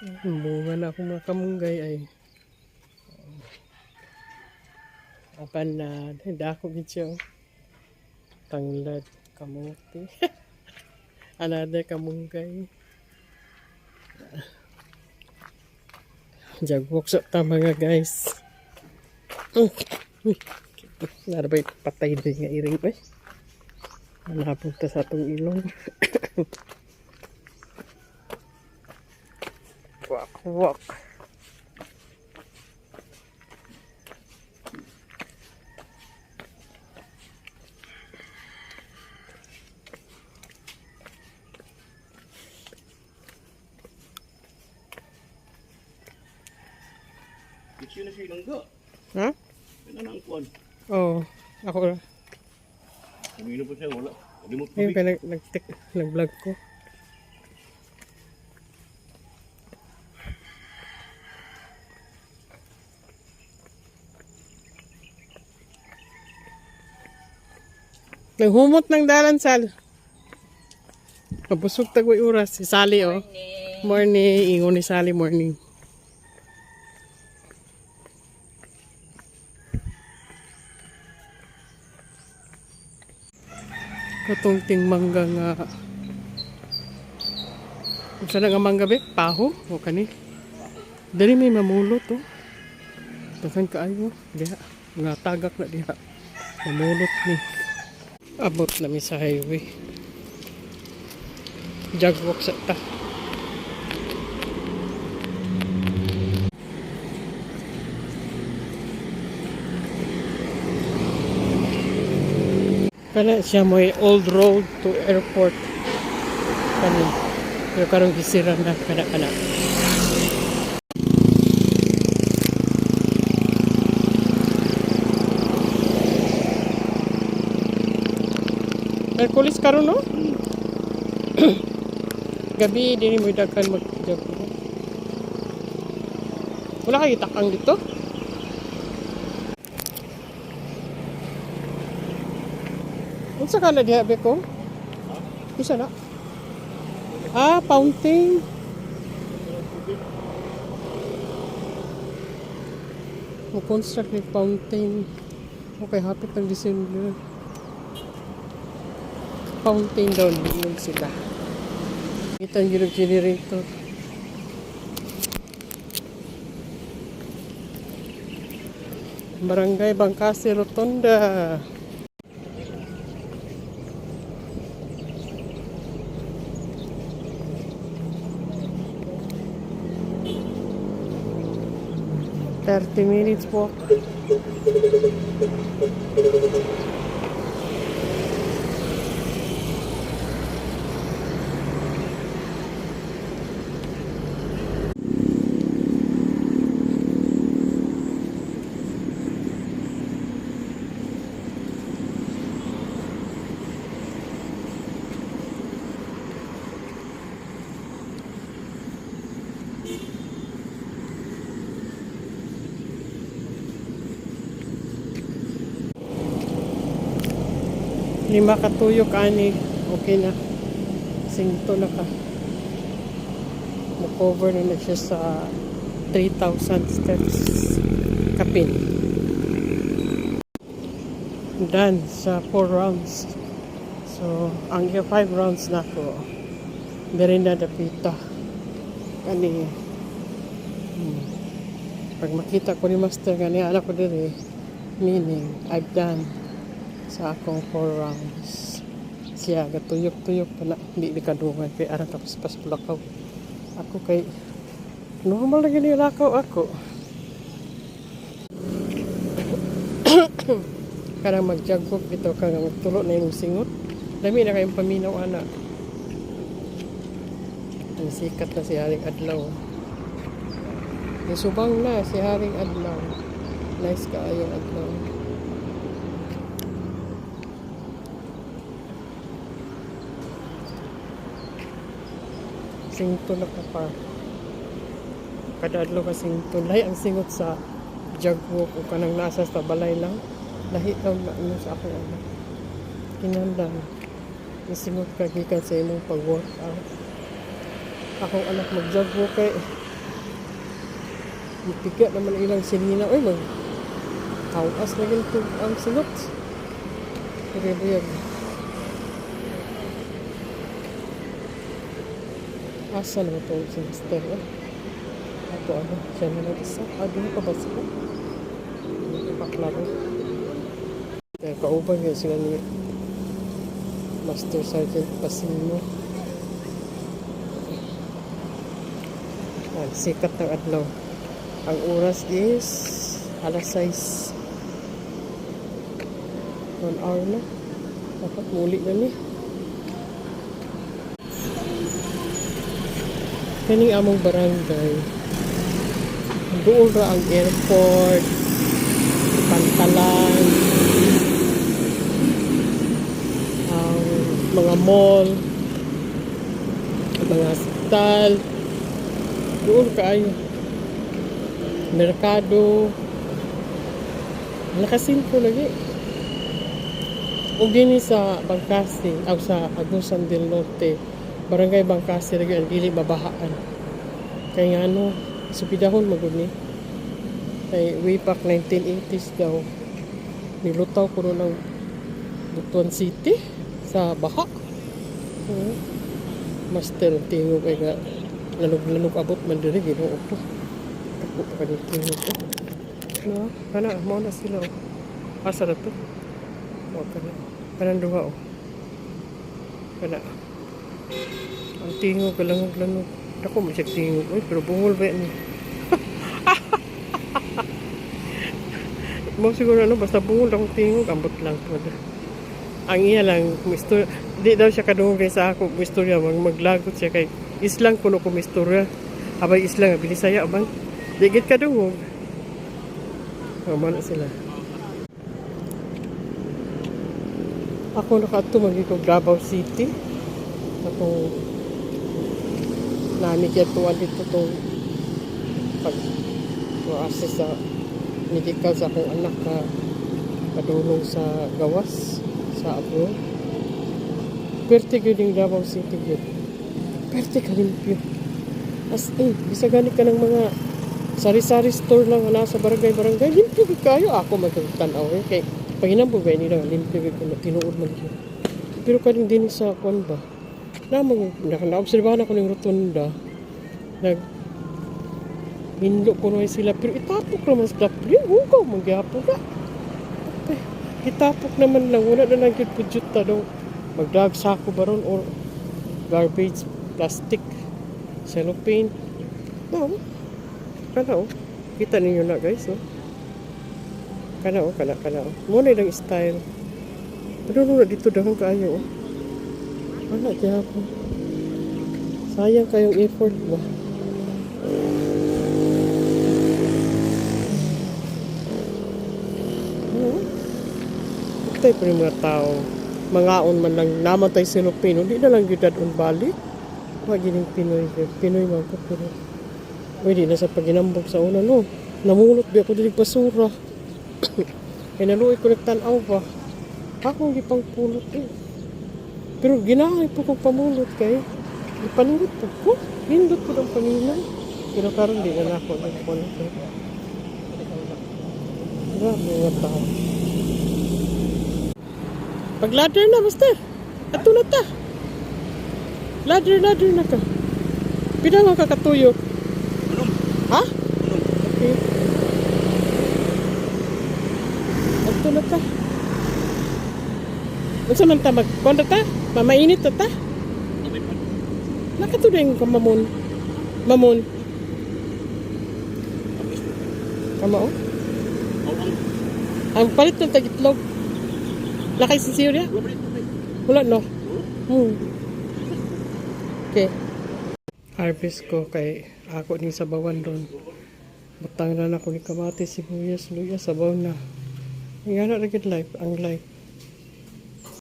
Bunga na akong mga kamunggay ay apan na dako gid siya. Tanglad, kamuti. Another kamunggay. Jagwok sa ta mga guys. Narabay patay din nga iring pa. Napunta sa atong ilong. Wak wak. Kecil na siya langga. Ha? Yan na ang kuwan. Oo. Ako na. Uminom pa siya, wala. Hindi mo Ngayon tubig. pa nag-vlog ko. Naghumot ng dalan, Sal. Mabusog tagoy oras. Si Sally, oh. Morning. Ingon ni Sally, morning. Katungting mangga nga. Kung saan nga mangga, be? Paho? O kani? Dari may mamulot, oh. Takan kaayo. Diha. Nga tagak na diha. Mamulot ni. Abot namin sa highway. Jagwalk sa ta. Kana siya mo old road to airport. Kani. Yung karong gisira na kana-kana. Merkulis karon no? Gabi din mo daghan mag-jagwalk. Wala kayo takang dito? Unsa ka na diha be ko? Isa na. Ah, fountain. Mo-construct ni fountain. Okay, hapit ng December. Fountain daw yun sila. Ito ang generator. Barangay Bangkasi Rotonda. $30 walk. Lima katuyok ani, okay na. Singto na ka. Mo-cover na siya sa 3,000 steps. Kapin. Done sa 4 rounds. So, ang 5 rounds na ko. Dari na dapita. Kani. Pag makita ko ni Master nga niya, anak ko diri, meaning, I've done sa akong 4 rounds. Siya gatuyok-tuyok pa na hindi kadungan kay arang tapos pas lakaw. Ako kay normal na gini lakaw ako. Karang magjagwalk dito kang magtulo na yung singot. Dami na kayong paminaw ana. Ang sikat na si Haring Adlaw. Subang na si Haring Adlaw. Nice kaayong adlaw. Singto na ka pa. Kada adlaw ka singto. Lahi ang singot sa jagwalk o kanang nasa sa balay lang. Lahi daw na ano sa ako. Kinandang. Nasingot ka gikan sa imong pag-workout. akong anak mag-jog kay ipiga naman ilang sinina. Uy, tawas na ganito ang sinot. Kaya asa na ito si Mister? Ako ano, siya na isa. Doon pa ba sila? Hindi pa klaro. Kaya kauban nga sila ni Master Sergeant Pasino. Sikat ng adlaw. Ang oras is alas 6. 1 hour na. Dapat muli na ni. Kaning among barangay. Doon ra ang airport, pantalan, ang mga mall, mga hospital. Doon kaayo. Merkado. Nakasimpo lagi. Ug dinhi sa Bangkasi, aw sa Agusan del Norte, Barangay Bangkasi lagi ang dili mabahaan. Kay ngano, supidahon magud ni. Kay way back 1980s daw nilutaw ko ron ng Butuan City sa baha. Master tingog ay ga lanog abot man diri Ginoo ko. Ako pa kanil tingog ko. No, kana mo na sila. Asa na to? O kanang duha o. Kana. Ang tingog galangog-langog. Ako mo siya tingog. Uy, pero bungol ba yan? Mo siguro ano, basta bungol akong tingog, ambot lang po. Ang iya lang, di daw siya kadungog sa ako, mistorya, maglagot siya kay islang kuno ko mistorya. Abay islang, bilisaya, abang. Digit kadungog. Mana sila. Ako nakato magiging Davao City. Ako nanigyan dito itong pag-assess sa medical sa akong anak na padulong sa gawas sa abroad. Perte ko yung Davao City yun. Perte ka limpyo. As in, bisa gani ka ng mga sari-sari store lang na sa barangay. Limpyo kayo. Ako magtanaw eh. Kaya paginambog ba nila limpyo ko tinuod man yun. Pero kaling din sa kwan ba? Na-obserbahan ako ng rotunda. Hinlo ko na sila. Pero itapok naman sa kapli. Hugaw, magyapok ka. Okay. Itapok naman lang. Wala na lang yung pudyuta daw. Magdag sako ba ron or garbage, plastic, cellophane. No. Kana o. Kita ninyo na guys. Oh. Kana o. Muna lang style. Pero na dito dahan kaayo. Oh. Wala kaya po. Sayang kayong effort ba? Ito pa yung mga tao. Mangaon man lang namatay si Lupino. Hindi na lang yun on balik. Magining Pinoy. Pinoy man ko. Pero hindi na sa paginambog sa una no. Namulot ba ako dilig basura. Kaya naluoy ko nagtanaw ba. Ako hindi pang pulot eh. Pero ginahay po kong pamulot kayo. Ipanulot po ko. Hindot po ng pangilan. Pero karon di na ako nagpunod ko. Grabe mga tao. Pag-ladder na, Master. Ato na ta. Ladder na ka. Pina nga kakatuyo. Ha? Okay. Ato na ta. Unsa man ta magkonda ta? Mamainit ta ta? Nakatudeng ka mamon. Kamao? Ang palit ng tagitlog. Lakay si Syria? Wala no? Okay. Harvest ko kay ako ni sabawan doon. Butang na ako ni kamati, sibuyas, luya, sabaw na. Nga na rin life, ang life.